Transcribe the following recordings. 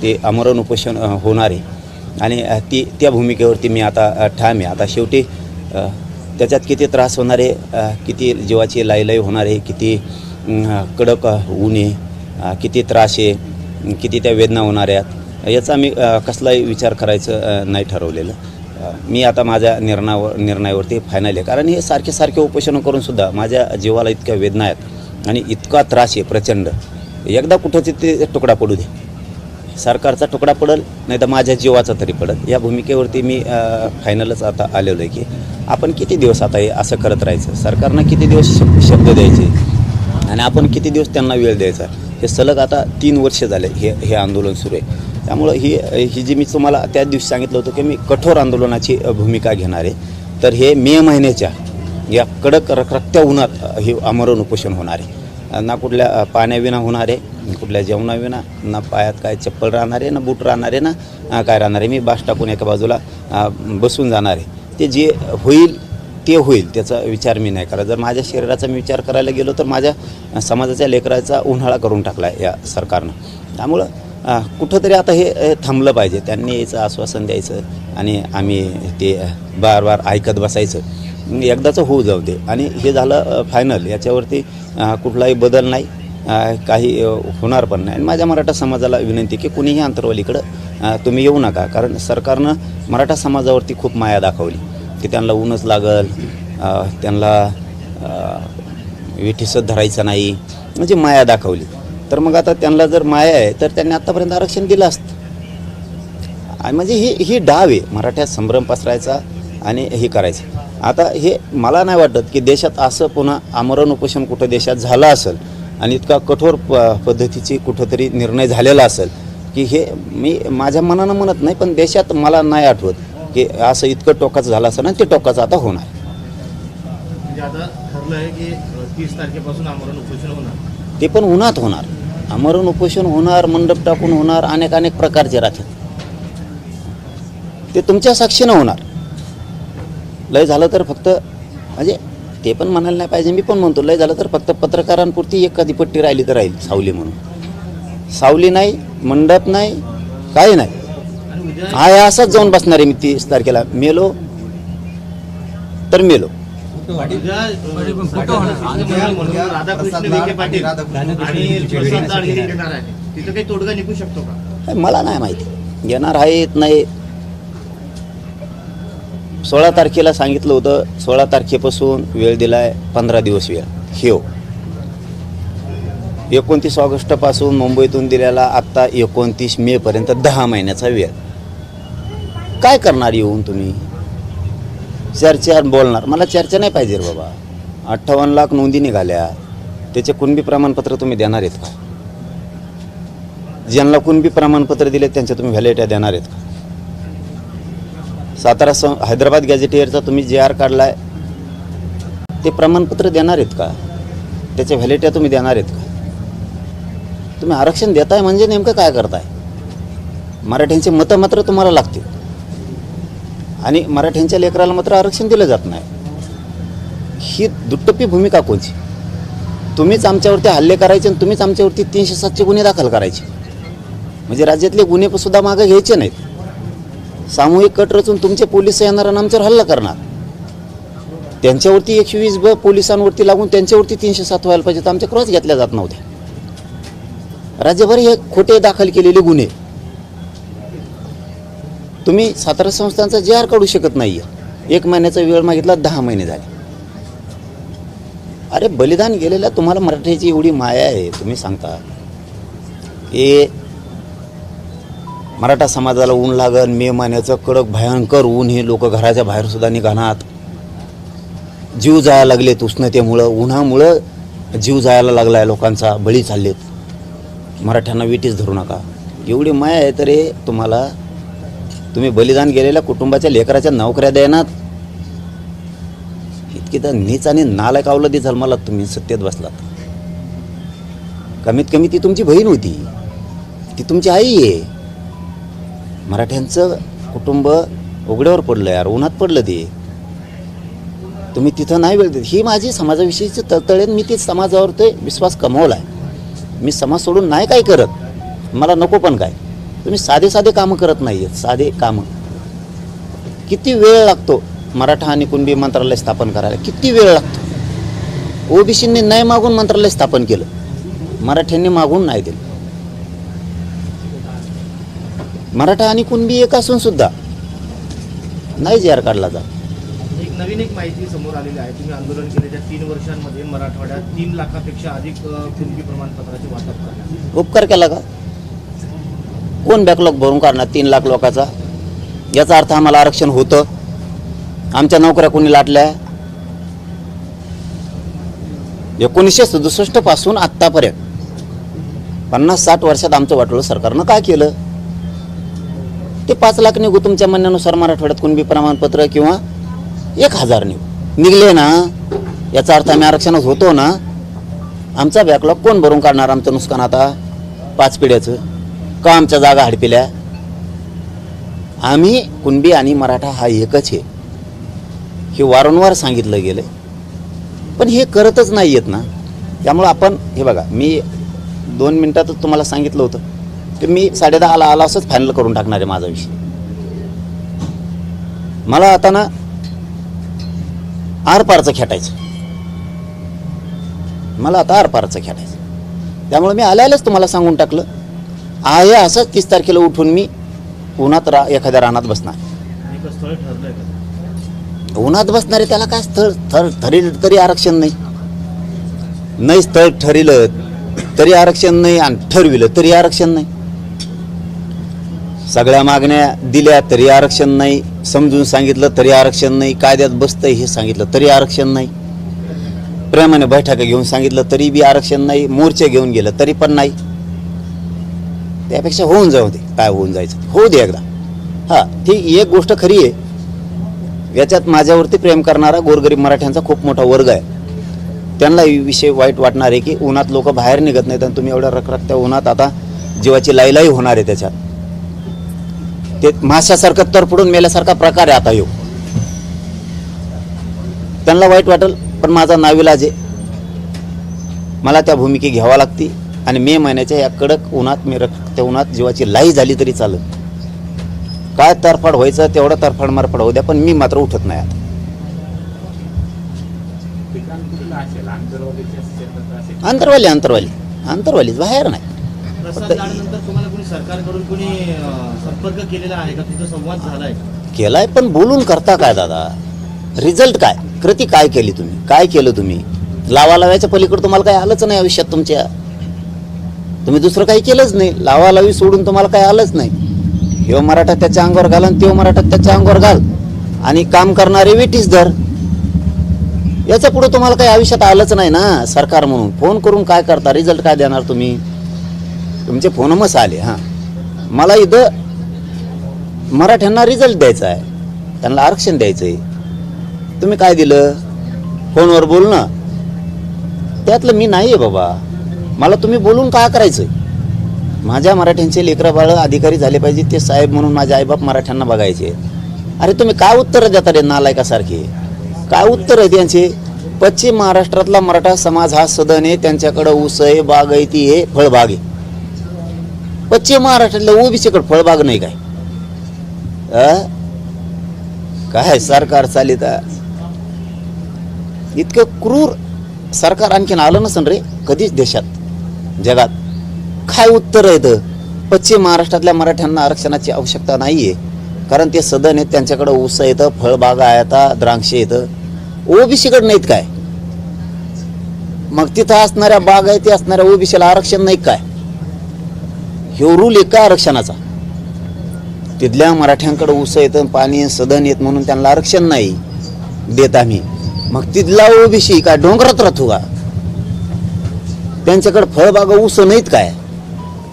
ते आमरण उपोषण होणार आहे आणि त्या भूमिकेवरती मी आता ठाम आहे. आता शेवटी त्याच्यात किती त्रास होणार आहे, किती जीवाची लाईलाई होणार आहे, किती कडक ऊन आहे, किती त्रास आहे, किती त्या वेदना होणार आहेत, याचा मी कसलाही विचार करायचं नाही ठरवलेलं. मी आता माझ्या निर्णयावरती फायनल आहे. कारण हे सारखे उपोषणं करूनसुद्धा माझ्या जीवाला इतक्या वेदना आहेत आणि इतका त्रास आहे प्रचंड. एकदा कुठंच ते तुकडा पडू दे, सरकारचा तुकडा पडेल नाही तर माझ्या जीवाचा तरी पडेल. या भूमिकेवरती मी फायनलच आता आलेलो आहे की आपण किती दिवस आता हे असं करत राहायचं, सरकारनं किती दिवस शब्द द्यायचे आणि आपण किती दिवस त्यांना वेळ द्यायचा. हे सलग आता 3 वर्ष झाले हे आंदोलन सुरू आहे. त्यामुळं ही जी मी तुम्हाला त्या दिवशी सांगितलं होतं की मी कठोर आंदोलनाची भूमिका घेणार आहे, तर हे मे महिन्याच्या या कडक रखरखत्या उन्हात हे आमरण उपोषण होणार आहे. ना कुठल्या पाण्याविना होणार आहे, कुठल्या जेवणाविना, ना पायात काय चप्पल राहणार आहे, ना बूट राहणार आहे, ना काय राहणार आहे. मी बास टाकून एका बाजूला बसून जाणार आहे. ते जे होईल ते होईल, त्याचा विचार मी नाही करा. जर माझ्या शरीराचा मी विचार करायला गेलो तर माझ्या समाजाच्या लेकराचा उन्हाळा करून टाकला आहे या सरकारनं. त्यामुळं कुठंतरी आता हे थांबलं पाहिजे. त्यांनी याचं आश्वासन द्यायचं आणि आम्ही ते बार ऐकत बसायचं. एकदाचं होऊ जाऊ दे आणि हे झालं फायनल. याच्यावरती कुठलाही बदल नाही, काही होणार पण नाही. आणि माझ्या मराठा समाजाला विनंती की कुणीही अंतरवालीकडं तुम्ही येऊ नका. कारण सरकारनं मराठा समाजावरती खूप माया दाखवली की त्यांना ऊनच लागल, त्यांना विठीसच धरायचं नाही, म्हणजे माया दाखवली. तर मग आता त्यांना जर माया आहे तर त्यांनी आत्तापर्यंत आरक्षण दिलं असतं. आणि म्हणजे ही डाव आहे मराठ्यात संभ्रम पसरायचा आणि हे करायचं. आता हे मला नाही वाटत की देशात असं पुन्हा आमरण उपोषण कुठं देशात झालं असेल आणि इतका कठोर पद्धतीची कुठंतरी निर्णय झालेला असेल की हे मी माझ्या मनानं म्हणत नाही, पण देशात मला नाही आठवत की असं इतकं टोकाचं झालं असेल आणि ते टोकाचं आता होणार. म्हणजे आता ठरलं आहे की 30 तारखेपासून आमरण उपोषण होणार, ते पण उन्हात होणार. आमरण उपोषण होणार, मंडप टाकून होणार, अनेक प्रकारचे राहतात. ते तुमच्या साक्षीनं होणार. लय झालं तर फक्त म्हणजे ते पण म्हणायला नाही पाहिजे, मी पण म्हणतो लय झालं तर फक्त पत्रकारांपुरती एखादी पट्टी राहिली तर राहील, सावली म्हणून. सावली नाही, मंडप नाही, काही नाही. हा असंच जाऊन बसणार आहे मी 30 तारखेला. मेलो तर मेलो. राधाकृष्ण विखे पाटील आणि प्रसाद दाळगिरी घेणार आहे, तिथं काही तोडगा निघू शकतो का? मला नाही माहिती येणार आहेत नाही. 16 तारखेला सांगितलं होतं, 16 तारखेपासून वेळ दिला आहे 15 दिवस वेळ. हो, 29 ऑगस्टपासून मुंबईतून दिलेला आत्ता 29 मेपर्यंत 10 महिन्याचा वेळ. काय करणार येऊन तुम्ही? चर्चा बोलणार? मला चर्चा नाही पाहिजे रे बाबा. 58 लाख नोंदी निघाल्या, त्याचे कुणबी प्रमाणपत्र तुम्ही देणार आहेत का? ज्यांना कुणबी प्रमाणपत्र दिले त्यांच्या तुम्ही व्हॅलिडिटी देणार आहेत का? हैदराबाद गॅझेटियरचा तुम्ही JR काढलाय, ते प्रमाणपत्र देणार आहेत का? त्याच्या व्हॅलिडिटी तुम्ही देणार आहेत का? तुम्ही आरक्षण देताय म्हणजे नेमकं काय करताय? मराठ्यांचे मतं मात्र तुम्हाला लागतील आणि मराठ्यांच्या लेकराला मात्र आरक्षण दिलं जात नाही. ही दुट्टप्पी भूमिका कोणची? तुम्हीच आमच्यावरती हल्ले करायचे आणि तुम्हीच आमच्यावरती 307चे गुन्हे दाखल करायचे. म्हणजे राज्यातले गुन्हे सुद्धा मागे घ्यायचे नाहीत. सामूहिक कट रचून तुमचे पोलिस येणार आणि आमच्यावर हल्ला करणार. त्यांच्यावरती 120 पोलिसांवरती लागून त्यांच्यावरती 307 व्हायला पाहिजे, तर आमच्या क्रॉस घेतल्या जात नव्हत्या. राज्यभर हे खोटे दाखल केलेले गुन्हे. तुम्ही सातारा संस्थांचा JR काढू शकत नाही. 1 महिन्याचा वेळ मागितला, 10 महिने झाले. अरे बलिदान गेलेल्या तुम्हाला मराठ्याची एवढी माया आहे, तुम्ही सांगता हे मराठा समाजाला ऊन लागन, मे महिन्याचं कडक भयंकर ऊन, हे लोक घराच्या बाहेर सुद्धा निघाणार. जीव जायला लागलेत उष्णतेमुळं, उन्हामुळं जीव जायला लागलाय लोकांचा, बळी चाललेत. मराठ्यांना विटीच धरू नका, एवढी माया आहे. तर हे तुम्हाला तुम्ही बलिदान गेलेल्या कुटुंबाच्या लेकराच्या नोकऱ्या देणार. इतकी तर नीच आणि नालायक अवलदी जन्माला तुम्ही सत्तेत बसलात. कमीत कमी ती तुमची बहीण होती, ती तुमची आई आहे. मराठ्यांचं कुटुंब उघड्यावर पडलं यार, उन्हात पडलं ते. तुम्ही तिथं नाही वेळ देत. ही माझी समाजाविषयीची तळतळेन. मी ते समाजावर ते विश्वास कमवला आहे. मी समाज सोडून नाही काय करत, मला नको पण काय. तुम्ही साधे साधे कामं करत नाही आहेत. साधे कामं किती वेळ लागतो मराठा आणि कुणबी मंत्रालय स्थापन करायला, किती वेळ लागतो. ओबीसींनी नाही मागून मंत्रालय स्थापन केलं, मराठ्यांनी मागून नाही दिलं. मराठा आणि कुणबी एक असून सुद्धा नाही जी आर काढला जात. नवीन एक माहिती समोर आलेली आहे. तुम्ही आंदोलन केलेल्या 3 वर्षांमध्ये मराठवाड्यात 3 लाखापेक्षा अधिक कुणबी प्रमाणपत्राचे वाटप करण्यात. उपकार केला का? कोण बॅकलॉग भरून काढणार 3 लाख लोकांचा? याचा अर्थ आम्हाला आरक्षण होतं, आमच्या नोकऱ्या कोणी लाटल्या? 1967 पासून आत्तापर्यंत 50-60 वर्षात आमचं वाटोळं सरकारनं काय केलं? ते 5 लाख निघू तुमच्या म्हणण्यानुसार मराठवाड्यात कुणबी प्रमाणपत्र किंवा 1000 निघले ना, याचा अर्थ आम्ही आरक्षणात होतो ना. आमचा बॅकलॉग कोण भरून काढणार? आमचं नुकसान आता 5 पिढ्याचं का? आमच्या जागा हडपिल्या? आम्ही कुणबी आणि मराठा हा एकच आहे, हे वारंवार सांगितलं गेलं, पण हे करतच नाही आहेत ना. त्यामुळं आपण हे बघा, मी 2 मिनिटातच तुम्हाला सांगितलं होतं की मी 10:30 आला असंच फायनल करून टाकणार आहे माझा विषय. मला आता ना आरपारचं खेटायचं, मला आता आरपारचं खेटायचं. त्यामुळे मी आल्यालाच तुम्हाला सांगून टाकलं आहे असंच 30 तारखेला उठून मी उन्हात एखाद्या रानात बसणार. स्थळ ठरलंय का? उन्हात बसणारे त्याला काय स्थळ ठरलं तरी आरक्षण नाही, स्थळ ठरलं तरी आरक्षण नाही, आणि ठरविलं तरी आरक्षण नाही. सगळ्या मागण्या दिल्या तरी आरक्षण नाही, समजून सांगितलं तरी आरक्षण नाही, कायद्यात बसतंय हे सांगितलं तरी आरक्षण नाही, प्रेमाने बैठका घेऊन सांगितलं तरी बी आरक्षण नाही, मोर्चे घेऊन गेलं तरी पण नाही. त्यापेक्षा होऊन जाऊ दे, काय होऊन जायचं होऊ दे एकदा. हां ठीक, एक गोष्ट खरी आहे, याच्यात माझ्यावरती प्रेम करणारा गोरगरीब मराठ्यांचा खूप मोठा वर्ग आहे. त्यांना विषय वाईट वाटणार आहे की उन्हात लोक बाहेर निघत नाहीत आणि तुम्ही एवढ्या रखरखत्या उन्हात आता जीवाची लाईलाई होणार आहे. त्याच्यात ते माशासारखं तरफडून मेल्यासारखा प्रकार आहे आता येऊ. त्यांना वाईट वाटेल, पण माझा नाविलाज आहे, मला त्या भूमिके घ्यावा लागते. आणि मे महिन्याच्या या कडक उन्हात मी त्या उन्हात जीवाची लाई झाली तरी चालेल, काय तरफड व्हायचं तेवढं तरफड मारफड होऊ द्या, पण मी मात्र उठत नाही आता. अंतरवाली बाहेर नाही. प्रसाद लाडनंतर तुम्हाला कोणी सरकारकडून कोणी संपर्क केलेला आहे का? तुमचा संवाद झालाय का? केलाय, पण बोलून करता काय दादा? रिझल्ट काय? कृती काय केली तुम्ही? काय केलं तुम्ही? लावालाव्याच्या पलीकडे तुम्हाला काही आलंच नाही आयुष्यात तुमच्या. तुम्ही दुसरं काही केलंच नाही. लावालावी सोडून तुम्हाला काही आलंच नाही. ह्यो मराठा त्याच्या अंगावर घाल आणि त्यो मराठा त्याच्या अंगावर घाल आणि काम करणारे वेटीस धर. याच्या पुढे तुम्हाला काही आयुष्यात आलंच नाही ना. सरकार म्हणून फोन करून काय करता? रिझल्ट काय देणार तुम्ही? तुमचे फोन मस आले. हां, मला इथं मराठ्यांना रिझल्ट द्यायचा आहे, त्यांना आरक्षण द्यायचं आहे. तुम्ही काय दिलं? फोनवर बोलणं. त्यातलं मी नाही आहे बाबा. मला तुम्ही बोलून काय करायचं? माझ्या मराठ्यांचे लेकरं बाळ अधिकारी झाले पाहिजे, ते साहेब म्हणून माझे आईबाप मराठ्यांना बघायचे. अरे तुम्ही काय उत्तरं देता रे नालायकासारखे? काय उत्तर आहे त्यांचे? पश्चिम महाराष्ट्रातला मराठा समाज हा सदन आहे, त्यांच्याकडं ऊस आहे, बागायती आहे, फळबाग आहे. पश्चिम महाराष्ट्रातल्या ओबीसीकडे फळबाग नाही काय? काय सरकार चालित? इतकं क्रूर सरकार आणखीन आलं नसन रे कधीच देशात, जगात. काय उत्तर आहे? पश्चिम महाराष्ट्रातल्या मराठ्यांना आरक्षणाची आवश्यकता नाहीये, कारण ते सदन आहेत, त्यांच्याकडे ऊस येतं, फळबागा आहेत, द्राक्षे येतं. ओबीसीकडे नाहीत काय? मग तिथं असणाऱ्या बागायती असणाऱ्या ओबीसीला आरक्षण नाही काय? ह्यो रूल आहे का आरक्षणाचा? तिथल्या मराठ्यांकडे ऊस येतं, पाणी, सदन येत म्हणून त्यांना आरक्षण नाही देत आम्ही. मग तिथला ओबीसी काय डोंगरात राहतो का? त्यांच्याकडे फळबागा ऊस नाहीत काय?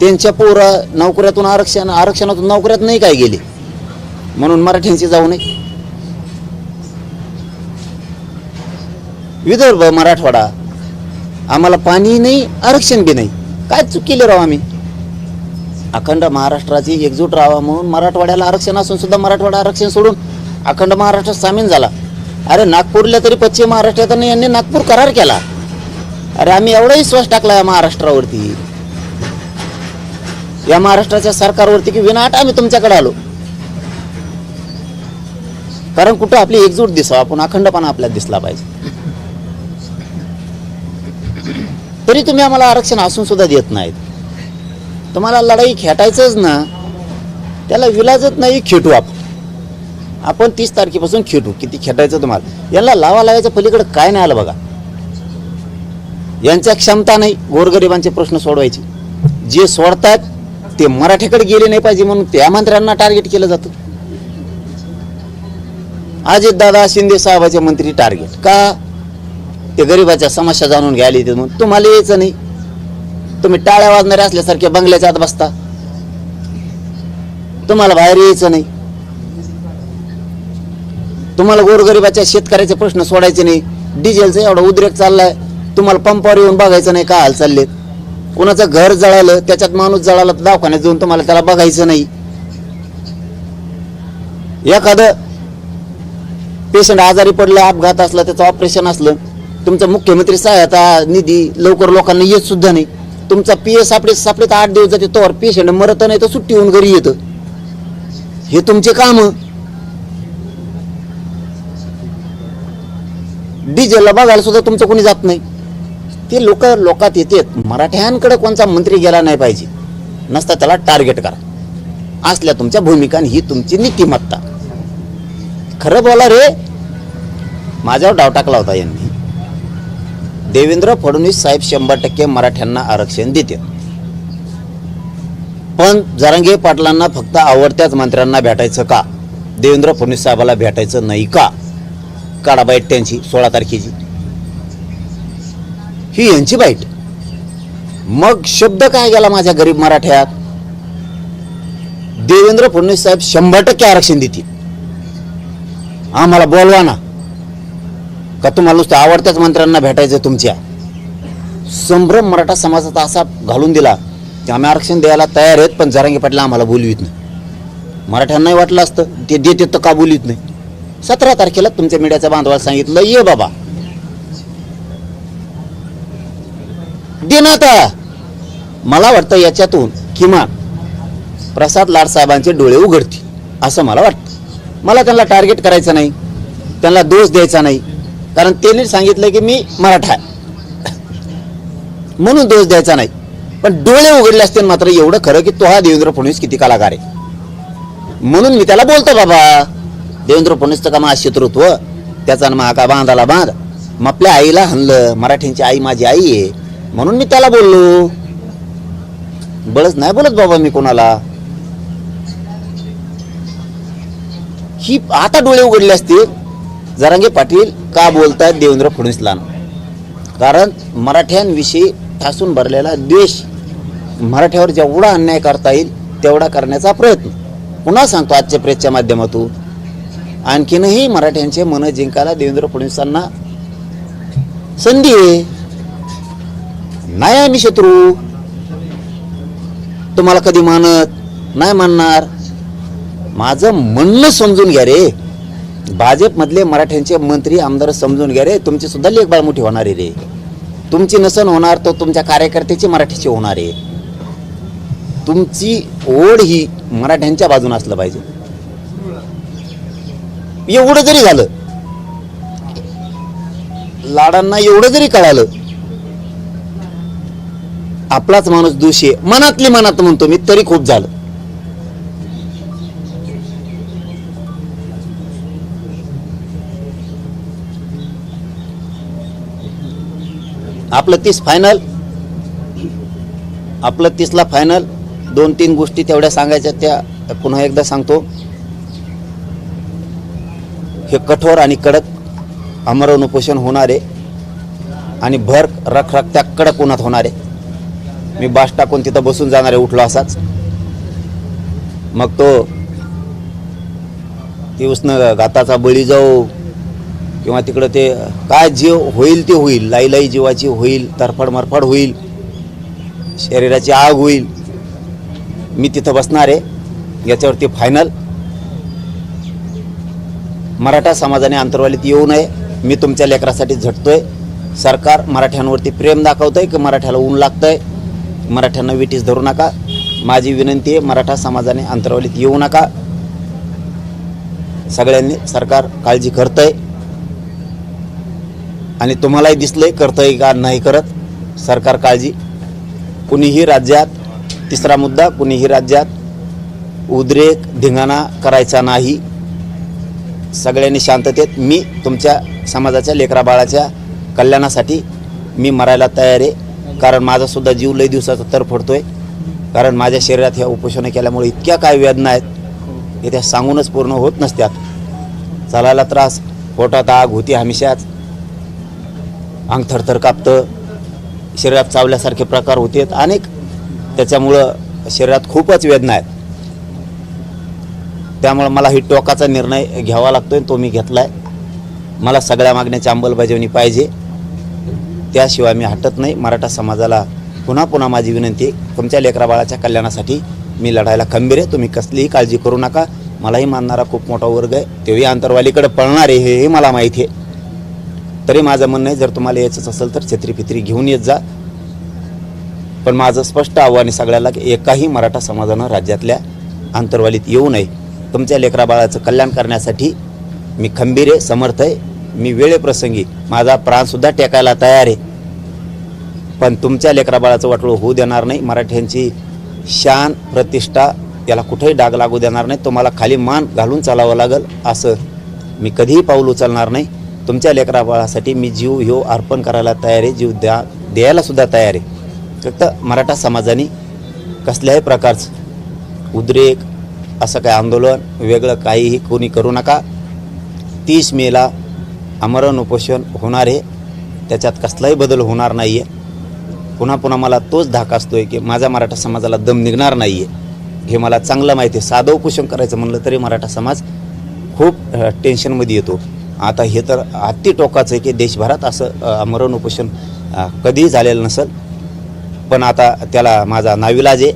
त्यांच्या पोरा नोकऱ्यातून आरक्षणातून नोकऱ्यात नाही काय गेले म्हणून मराठ्यांची जाऊ नये? विदर्भ, मराठवाडा, आम्हाला पाणी नाही, आरक्षण बी नाही. काय चूक केली राव आम्ही? अखंड महाराष्ट्राची एकजूट राहावा म्हणून मराठवाड्याला आरक्षण असून सुद्धा मराठवाडा आरक्षण सोडून अखंड महाराष्ट्रात सामील झाला. अरे नागपूरला तरी पश्चिम महाराष्ट्रात यांनी नागपूर करार केला. अरे आम्ही एवढा विश्वास टाकला महाराष्ट्रावरती. या महाराष्ट्राच्या सरकारवरती की विनाट आम्ही तुमच्याकडे आलो. कारण कुठं आपली एकजूट दिसावं, आपण अखंडपणा आपल्याला दिसला पाहिजे. तरी तुम्ही आम्हाला आरक्षण असून सुद्धा देत नाहीत. तुम्हाला लढाई खेटायचंच ना, त्याला विलाजच नाही. खेटू आपण 30 तारखेपासून खेटू. किती खेटायचं तुम्हाला, यांना लावायच्या पलीकडे काय नाही आलं बघा. यांच्या क्षमता नाही गोरगरिबांचे प्रश्न सोडवायचे. जे सोडतात ते मराठीकडे गेले नाही पाहिजे म्हणून त्या मंत्र्यांना टार्गेट केलं जातं. अजितदादा शिंदे साहेबाचे मंत्री टार्गेट का? ते गरिबाच्या समस्या जाणून घ्यायला येते म्हणून. तुम्हाला यायचं नाही, तुम्ही टाळ्या वाजणारे असल्यासारख्या बंगल्याच्या आत बसता. तुम्हाला बाहेर यायचं नाही. तुम्हाला गोरगरिबाच्या शेतकऱ्याचे प्रश्न सोडायचे नाही. डिझेलचा एवढा उद्रेक चाललाय, तुम्हाला पंपावर येऊन बघायचं नाही का हाल चाललेत. कुणाचं घर जळालं, त्याच्यात माणूस जळाला तर दवाखान्यात जाऊन तुम्हाला त्याला बघायचं नाही. एखादं पेशंट आजारी पडलं, अपघात असला, त्याचं ऑपरेशन असलं, तुमचा मुख्यमंत्री सहायता निधी लवकर लोकांना येत सुद्धा नाही. तुमचा PS सापडे 8 दिवस जाते, तोवर पेशंट मरत नाही तर सुट्टी होऊन घरी येतं. हे तुमचे काम. डिझेलला बघायला सुद्धा तुमचं कोणी जात नाही. ते लोकात येतात. मराठ्यांकडे कोणता मंत्री गेला नाही पाहिजे, नसता त्याला टार्गेट करा. असल्या तुमच्या भूमिका ही तुमची नीतिमत्ता. खरं बोला रे. माझ्यावर डाव टाकला होता यांनी. देवेंद्र फडणवीस साहेब 100% मराठ्यांना आरक्षण देते, पण जरांगे पाटलांना फक्त आवडत्याच मंत्र्यांना भेटायचं का? देवेंद्र फडणवीस साहेबाला भेटायचं नाही का? काढा बाईट त्यांची 16 तारखेची. ही यांची बाईट. मग शब्द काय गेला माझ्या गरीब मराठ्यात? देवेंद्र फडणवीस साहेब 100% आरक्षण देतील. आम्हाला बोलवा ना. का तुम्हाला नुसतं आवडत्याच मंत्र्यांना भेटायचं? तुमच्या संभ्रम मराठा समाजाचा असा घालून दिला की आम्ही आरक्षण द्यायला तयार आहेत, पण जरांगे पाटील आम्हाला बोलवीत नाही. मराठ्यांनाही वाटलं असतं ते देते तर का बोलवीत नाही. 17 तारखेला तुमच्या मीडियाच्या बांधवाला सांगितलं, ये बाबा देण्यात. मला वाटतं याच्यातून किमान प्रसाद लाड साहेबांचे डोळे उघडतील असं मला वाटतं. मला त्यांना टार्गेट करायचं नाही, त्यांना दोष द्यायचा नाही, कारण त्यांनी सांगितलं की मी मराठा आहे म्हणून दोष द्यायचा नाही. पण डोळे उघडले असते मात्र एवढं खरं की तो हा देवेंद्र फडणवीस किती कलाकार आहे म्हणून मी त्याला बोलतो. बाबा देवेंद्र फडणवीसचं का माझं शत्रुत्व, त्याचा मग का बांधाला बांध. मग आपल्या आईला हाणलं. मराठ्यांची आई माझी आई आहे म्हणून मी त्याला बोललो. बळच नाही बोलत बाबा मी कोणाला. ही आता डोळे उघडले असते. जरांगे पाटील का बोलतायत देवेंद्र फडणवीसला? कारण मराठ्यांविषयी ठासून भरलेला द्वेष, मराठ्यावर जेवढा अन्याय करता येईल तेवढा करण्याचा प्रयत्न. पुन्हा सांगतो आजच्या प्रेसच्या माध्यमातून, आणखीनही मराठ्यांचे मन जिंकायला देवेंद्र फडणवीसांना संधी आहे. नाही आम्ही शत्रू. तुम्हाला कधी मानत नाही, मानणार. माझं म्हणणं समजून घ्या रे. भाजपमधले मराठ्यांचे मंत्री आमदार समजून घ्या रे. तुमची सुद्धा लेखबाळ मोठी होणार आहे रे. तुमची नसन होणार तर तुमच्या कार्यकर्त्याची मराठीची होणार आहे. तुमची ओढ ही मराठ्यांच्या बाजूने असलं पाहिजे. एवढं जरी झालं, लाडांना एवढं जरी कळालं आपलाच माणूस दोषी आहे, मनातली मनात म्हणतो मी, तरी खूप झालं. आपलं 30 फायनल, आपलं 30ला फायनल. 2-3 गोष्टी तेवढ्या सांगायच्या, त्या पुन्हा एकदा सांगतो. हे कठोर आणि कडक आमरण उपोषण होणार आहे आणि भर रखरखत्या कडक उन्हात होणार आहे. मी बास टाकून तिथं बसून जाणार आहे उठलो असाच. मग तो ती उष्ण घाताचा बळी जाऊ किंवा तिकडं ते काय जीव होईल ते होईल, लाई जीवाची होईल, तरफड मरफड होईल, शरीराची आग होईल. मी तिथं बसणार आहे. याच्यावरती फायनल. मराठा समाजाने अंतर्वालीत येऊ नये. मी तुमच्या लेकरासाठी झटतोय. सरकार मराठ्यांवरती प्रेम दाखवतंय की मराठ्याला ऊन लागतंय. मराठ्यांना विटीस धरू नका. माझी विनंती आहे, मराठा समाजाने अंतरावलीत येऊ नका. सगळ्यांनी सरकार काळजी करतंय आणि तुम्हालाही दिसलंय करतंय का नाही करत सरकार काळजी. कुणीही राज्यात, तिसरा मुद्दा, कुणीही राज्यात उद्रेक धिंगाणा करायचा नाही. सगळ्यांनी शांततेत, मी तुमच्या समाजाच्या लेकराबाळाच्या कल्याणासाठी मी मरायला तयार आहे. कारण माझासुद्धा जीव लई दिवसाचा तडफडतोय. कारण माझ्या शरीरात ह्या उपोषणं केल्यामुळे इतक्या काय वेदना आहेत की त्या सांगूनच पूर्ण होत नसत्यात. चालायला त्रास, पोटात आग होती हमेशाच, अंग थरथर कापतं, शरीरात चावल्यासारखे प्रकार होते अनेक. त्याच्यामुळं शरीरात खूपच वेदना आहेत. त्यामुळं मला ही टोकाचा निर्णय घ्यावा लागतोय, तो मी घेतला आहे. मला सगळ्या मागण्याची अंमलबजावणी पाहिजे, त्याशिवाय मी हटत नाही. मराठा समाजाला पुन्हा पुन्हा माझी विनंती, तुमच्या लेकराबाळाच्या कल्याणासाठी मी लढायला खंबीर आहे. तुम्ही कसलीही काळजी करू नका. मलाही मानणारा खूप मोठा वर्ग आहे, तेही अंतरवालीकडे पळणार आहे हेही मला माहिती आहे. तरी माझं म्हणणं आहे, जर तुम्हाला यायचंच असेल तर छत्रीफित्री घेऊन येत जा. पण माझं स्पष्ट आव्हान आहे सगळ्याला की एकाही मराठा समाजानं राज्यातल्या अंतरवालीत येऊ नये. तुमच्या लेकराबाळाचं कल्याण करण्यासाठी मी खंबीर आहे, समर्थ आहे. मी वेळेप्रसंगी माझा प्राणसुद्धा टेकायला तयार आहे. पण तुमच्या लेकराबाळाचं वाटोळं होऊ देणार नाही. मराठ्यांची शान, प्रतिष्ठा याला कुठेही डाग लागू देणार नाही. तुम्हाला खाली मान घालून चालावं लागेल असं मी कधीही पाऊल उचलणार नाही. तुमच्या लेकराबाळासाठी मी जीव ह्यो अर्पण करायला तयार आहे, जीव द्यायलासुद्धा तयार आहे. फक्त मराठा समाजाने कसल्याही प्रकारचं उद्रेक, असं काय आंदोलन वेगळं काहीही कोणी करू नका. 30 मेला आमरण उपोषण होणार आहे, त्याच्यात कसलाही बदल होणार नाही आहे. पुन्हा पुन्हा मला तोच धाक असतोय की माझ्या मराठा समाजाला दम निघणार नाही आहे, हे मला चांगलं माहिती आहे. साधं उपोषण करायचं म्हणलं तरी मराठा समाज खूप टेन्शनमध्ये येतो. आता हे तर अति टोकाचं आहे की देशभरात असं आमरण उपोषण कधीही झालेलं नसेल. पण आता त्याला माझा नाविलाज आहे.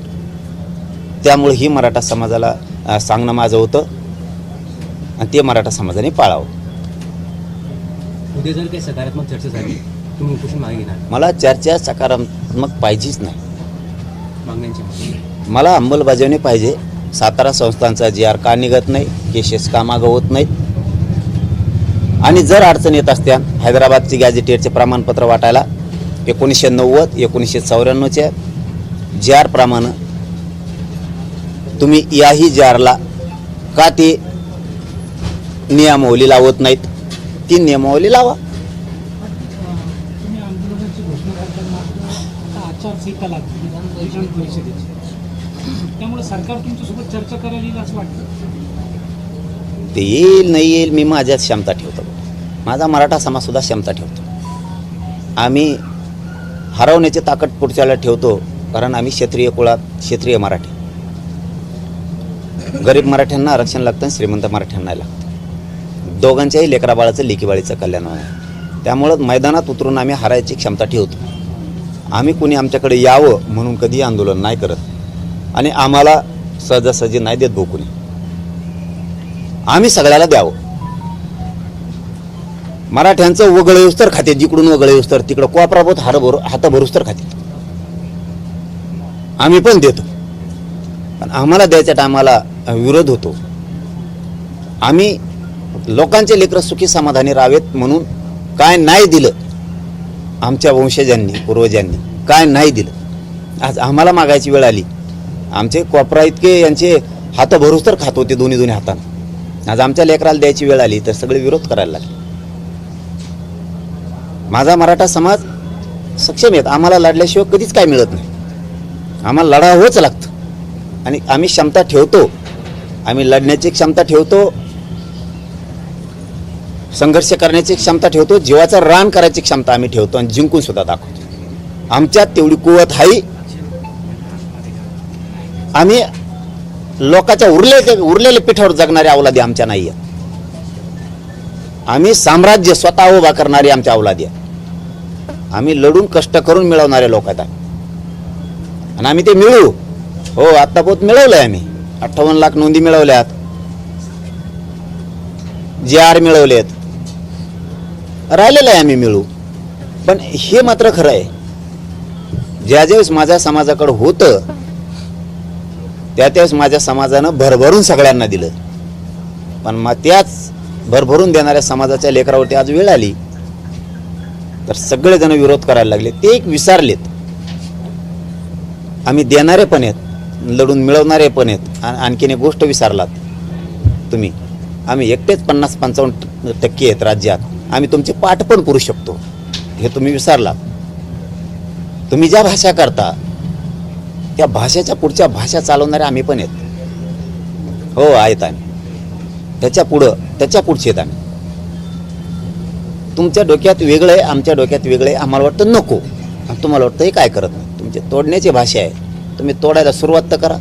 त्यामुळे ही मराठा समाजाला सांगणं माझं होतं आणि ते मराठा समाजाने पाळावं. उद्या जर काही सकारात्मक चर्चा झाली, तुम्ही उपोषण मागे घेणार? मला चर्चा सकारात्मक पाहिजेच नाही. मागण्यांची मला अंमलबजावणी पाहिजे. सातारा संस्थांचा GR का निघत नाही, केसेस का मागं होत नाहीत. आणि जर अडचण येत असत्या, हैदराबादची गॅझेटियरचे प्रमाणपत्र वाटायला 1990, 1994च्या GR प्रमाणे तुम्ही याही GRला का ती नियमावली लावत नाहीत? ती नियमावली लावा. तुम्ही आंदोलनाची घोषणा करताना आता आचारसंहिता लागली विधान परिषदेची, त्यामुळे सरकार तुमच्यासोबत चर्चा करायला येईल असं वाटतं? ते येईल नाही येईल मी माझ्याच क्षमता ठेवतो. माझा मराठा समाजसुद्धा क्षमता ठेवतो. आम्ही हरवण्याची ताकद पुढच्याला ठेवतो, कारण आम्ही क्षत्रिय कुळात, क्षत्रिय मराठी. गरीब मराठ्यांना आरक्षण लागतं आणि श्रीमंत मराठ्यांना लागतं. दोघांच्याही लेकराबाळाचं लेकीबाळीचं कल्याण होणार. त्यामुळं मैदानात उतरून आम्ही हारायची क्षमता ठेवतो. आम्ही कुणी आमच्याकडे यावं म्हणून कधीही आंदोलन नाही करत आणि आम्हाला सहजासहजी नाही देत भोकुनी. आम्ही सगळ्याला द्यावं. मराठ्यांचं वगळ येऊस तर खाते, जिकडून वगळ येऊस तर तिकडं कोपरापोत हात भरूस तर खाते. आम्ही पण देतो, पण आम्हाला द्यायच्या टायमाला विरोध होतो. आम्ही लोकांचे लेकरं सुखी समाधानी राहावेत म्हणून काय नाही दिलं आमच्या वंशजांनी, पूर्वजांनी काय नाही दिलं. आज आम्हाला मागायची वेळ आली. आमचे कोपरा इतके यांचे हात भरूस तर खात होते दोन्ही हातानं. आज आमच्या लेकराला द्यायची वेळ आली तर सगळे विरोध करायला लागले. माझा मराठा समाज सक्षम आहेत. आम्हाला लढल्याशिवाय कधीच काय मिळत नाही. आम्हाला लढावंच लागतं आणि आम्ही क्षमता ठेवतो. आम्ही लढण्याची क्षमता ठेवतो, संघर्ष करण्याची क्षमता ठेवतो, जीवाचं रान करायची क्षमता आम्ही ठेवतो आणि जिंकून सुद्धा दाखवतो. आमच्यात तेवढी कुवत आहे. आम्ही लोकांच्या उरलेल्या पिठावर जगणारी अवलादी आमच्या नाही आहे. आम्ही साम्राज्य स्वतः उभा करणारी आमच्या अवलादी आहे. आम्ही लढून कष्ट करून मिळवणारे लोक आहेत आणि आम्ही ते मिळवू. हो, आत्तापोत मिळवलंय आम्ही. 58 लाख नोंदी मिळवल्यात, GR मिळवलेत, राहिलेलं आहे आम्ही मिळू. पण हे मात्र खरं आहे, ज्यावेळेस माझ्या समाजाकडे होतं त्यावेळेस माझ्या समाजानं भरभरून सगळ्यांना दिलं, पण मग त्याच भरभरून देणाऱ्या समाजाच्या लेकरावरती आज वेळ आली तर सगळेजण विरोध करायला लागले. ते एक विसरलेत. आम्ही देणारे पण आहेत, लढून मिळवणारे पण आहेत. आणखीन एक गोष्ट विसरलात तुम्ही, आम्ही एकटेच 50-55% आहेत राज्यात. आम्ही तुमचे पाठ पण पुरू शकतो, हे तुम्ही विसरलात. तुम्ही ज्या भाषा करता त्या भाषेच्या पुढच्या भाषा चालवणारे आम्ही पण आहेत. हो आहेत आम्ही, त्याच्या पुढचे आहेत आम्ही. तुमच्या डोक्यात वेगळं आहे, आमच्या डोक्यात वेगळं आहे. आम्हाला वाटतं नको, आणि तुम्हाला वाटतं हे काय करत नाही. तुमची तोडण्याची भाषा आहे, तुम्ही तोडायला सुरुवात तर करा.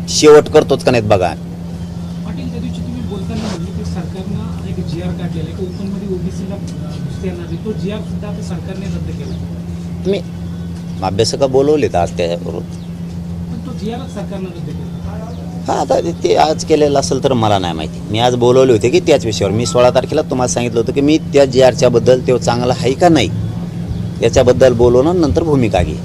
शेवट करतोच का नाहीत बघा. पाटील, त्या दिवशी तुम्ही बोलताना म्हटलं की सरकारनं एक जी आर काढलेला आहे की ओपनमध्ये ओबीसीला घुसता येणार नाही. तो जी आर सुद्धा आता सरकारने रद्द केला. तुम्ही अभ्यासका बोलवलेत आज त्याबरोबर. पण तो जी आर सरकारनं रद्द केला. हां, आता ते आज केलेलं असेल तर मला नाही माहिती. मी आज बोलवले होते की त्याच विषयावर. मी 16 तारखेला तुम्हाला सांगितलं होतं की मी त्या जी आरच्या बद्दल तो चांगला आहे का नाही याच्याबद्दल बोलवणं, नंतर भूमिका घे.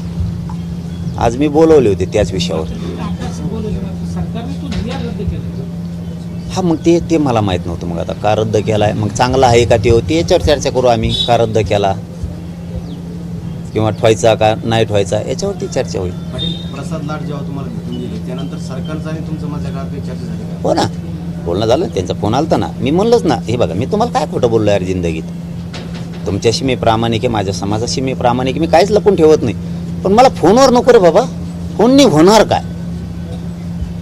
आज मी बोलवले होते त्याच विषयावर. अभ्यास बोलवले ना, सरकारने तो जी आर रद्द केला. हा, मग ते मला माहीत नव्हतं. मग आता का रद्द केला आहे, मग चांगला आहे का ते होते याच्यावर चर्चा करू आम्ही. का रद्द केला किंवा ठेवायचा का नाही ठेवायचा याच्यावरती चर्चा होईल. पाटील, प्रसाद लाड जेव्हा तुम्हाला भेटून गेले त्यानंतर सरकारचा आणि तुमचं माझ्या काळात काही चर्चा झाली का? हो ना, बोलणं झालं. त्यांचा फोन आलता ना. मी म्हणलंच ना, हे बघा मी तुम्हाला काय खोटं बोललो यार जिंदगीत. तुमच्याशी मी प्रामाणिक आहे, माझ्या समाजाशी मी प्रामाणिक आहे. मी काहीच लपून ठेवत नाही. पण मला फोनवर नको रे बाबा. फोननी होणार काय?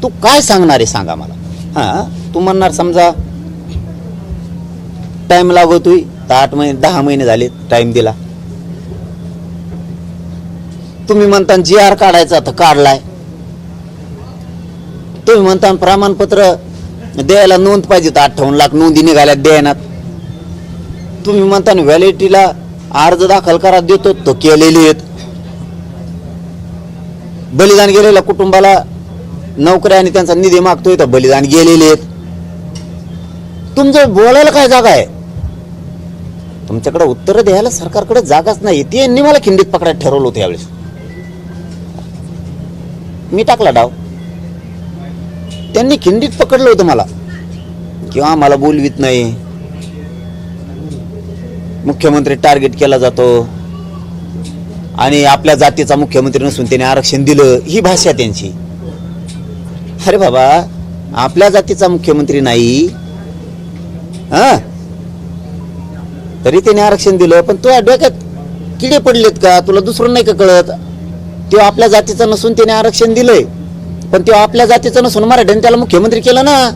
तू काय सांगणार आहे सांगा मला. हां, तू म्हणणार समजा टाईम लागतोय तर 8 महिने 10 महिने झाले टाईम दिला. तुम्ही म्हणता जी आर काढायचा तर काढलाय. तुम्ही म्हणता प्रमाणपत्र द्यायला नोंद पाहिजे तर 58 लाख नोंदी निघाल्यात द्यायनात. तुम्ही म्हणता व्हॅलिडिटीला अर्ज दाखल करा देतो तो केलेले आहेत. बलिदान गेलेल्या कुटुंबाला नोकऱ्या आणि त्यांचा निधी मागतोय तर बलिदान गेलेले आहेत. तुमचं बोलायला काय जागा आहे? तुमच्याकडे उत्तर द्यायला सरकारकडे जागाच नाही. त्यांनी मला खिंडीत पकडायला ठरवलं होतं यावेळेस. मी टाकला डाव. त्यांनी खिंडीत पकडलं होतं मला, किंवा मला बोलवीत नाही. मुख्यमंत्री टार्गेट केला जातो आणि आपल्या जातीचा मुख्यमंत्री नसून त्याने आरक्षण दिलं, ही भाषा त्यांची. अरे बाबा, आपल्या जातीचा मुख्यमंत्री नाही हा तरी त्याने आरक्षण दिलं. पण तुझ्या डोक्यात किडे पडलेत का? तुला दुसरं नाही का कळत? तो आपल्या जातीचा नसून त्याने आरक्षण दिलंय, पण तो आपल्या जातीचा नसून मराठ्याने त्याला मुख्यमंत्री केलं ना.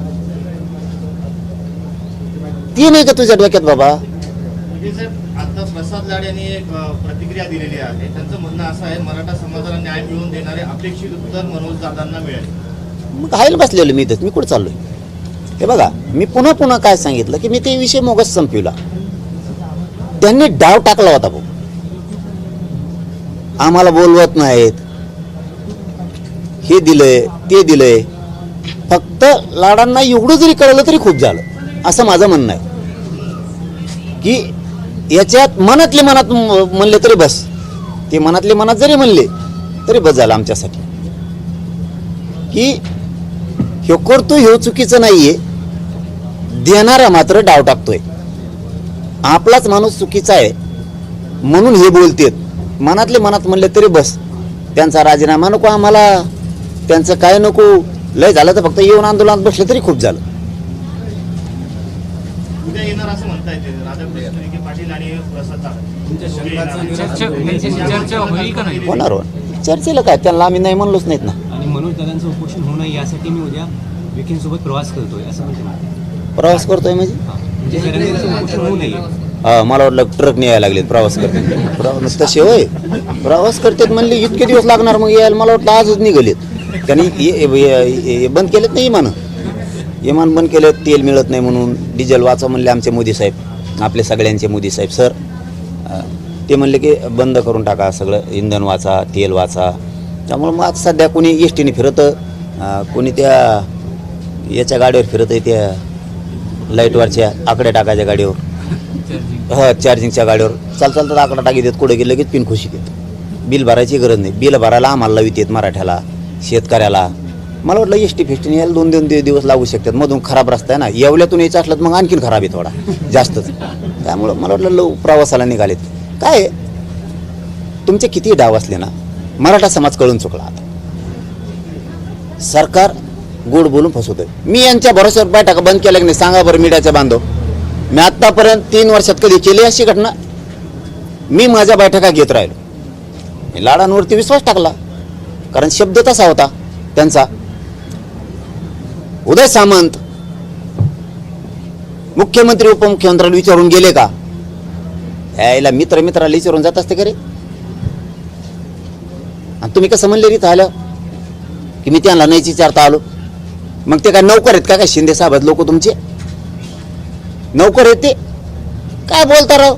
ती नाही का तुझ्या डोक्यात बाबा? आता प्रसाद लाड यांनी एक प्रतिक्रिया दिलेली आहे. त्यांचं म्हणणं असं आहे, मराठा समाजाला न्याय मिळवून देणारे अपेक्षित उत्तर मनोज दादांना मिळेल. मग हायला बसलेलो मी इथंच. मी कुठं चाललोय? हे बघा, मी पुन्हा काय सांगितलं की मी ते विषय मोगच संपविला. त्यांनी डाव टाकला होता भाऊ. आम्हाला बोलवत नाहीत, हे दिलंय ते दिलंय. फक्त लाडांना एवढं जरी कळलं तरी खूप झालं, असं माझं म्हणणं आहे. की याच्यात मनातले मनात म्हणले तरी बस. ते मनातले मनात जरी म्हणले तरी बस झालं आमच्यासाठी. की ह्यो करतोय ह्यो चुकीचं नाहीये, देणारा मात्र डाव टाकतोय. आपलाच माणूस चुकीचा आहे म्हणून हे बोलतेत. मनातले मनात म्हणले तरी बस. त्यांचा राजीनामा नको आम्हाला, त्यांचं काय नको. लय झालं तर फक्त येऊन आंदोलनात बसलं तरी खूप झालं. उद्या येणार असं म्हणता येते राधाकृष्ण विखे पाटील आणि प्रसाद लाड. तुमच्या शंकाचा चर्चा होईल का नाही? होणार हो. चर्चेला काय, त्यांना आम्ही नाही म्हणलोच नाहीत ना. आणि मनोज दादांचं उपोषण होऊ नये यासाठी मी उद्या विखेंसोबत प्रवास करतोय असं पण ते म्हणतात. प्रवास करतोय म्हणजे म्हणजे जरांगेचं उपोषण होऊ नये. मला वाटलं ट्रक यायला लागलेत प्रवास करते. प्रवास तसे होय, प्रवास करतात म्हणले इतके दिवस लागणार मग यायला. मला वाटलं आजच निघालेत. त्यांनी बंद केलेत ना इमान बंद केलेत. तेल मिळत नाही म्हणून. डिझेल वाचा म्हणले आमचे मोदी साहेब, आपले सगळ्यांचे मोदी साहेब सर. ते म्हणले की बंद करून टाका सगळं, इंधन वाचा, तेल वाचा. त्यामुळं मग आज सध्या कोणी एस टीने फिरतं, कोणी त्या याच्या गाडीवर फिरतं, त्या लाईटवरच्या आकडे टाकायच्या गाडीवर, हा चार्जिंगच्या गाडीवर चालतात आकडा टाकी देत. कुठे गेलं लगेच पिन खुशी देत. बिल भरायची गरज नाही. बिल भरायला आम्हाला लावित मराठ्याला, शेतकऱ्याला. मला वाटलं एस टी फेस्टीने यायला 2 दिवस लागू शकतात, मधून खराब रस्ता आहे ना, येवल्यातून यायचं असलं तर मग आणखीन खराब आहे थोडा जास्तच. त्यामुळं मला वाटलं प्रवासाला निघालेत. काय आहे, तुमचे किती डाव असले ना, मराठा समाज कळून चुकला. आता सरकार गोड बोलून फसवतंय. मी यांच्या भरोश्यावर बैठका बंद केल्या की नाही सांगा बरं मीडियाच्या बांधव. मी आत्तापर्यंत 3 वर्षात कधी केली अशी घटना? मी माझ्या बैठका घेत राहिलो. मी लाडांवरती विश्वास टाकला, कारण शब्द तसा होता त्यांचा. उदय सामंत मुख्यमंत्री उपमुख्यमंत्र्याला विचारून गेले का? यायला मित्राला विचारून जात असते का रे? आणि तुम्ही कसं म्हणले रीत आलं की मी त्यांना नाही विचारता आलो? मग ते काय नौकर आहेत का? काय शिंदे साहेब लोक तुमचे नौकर आहेत ते? काय बोलता राव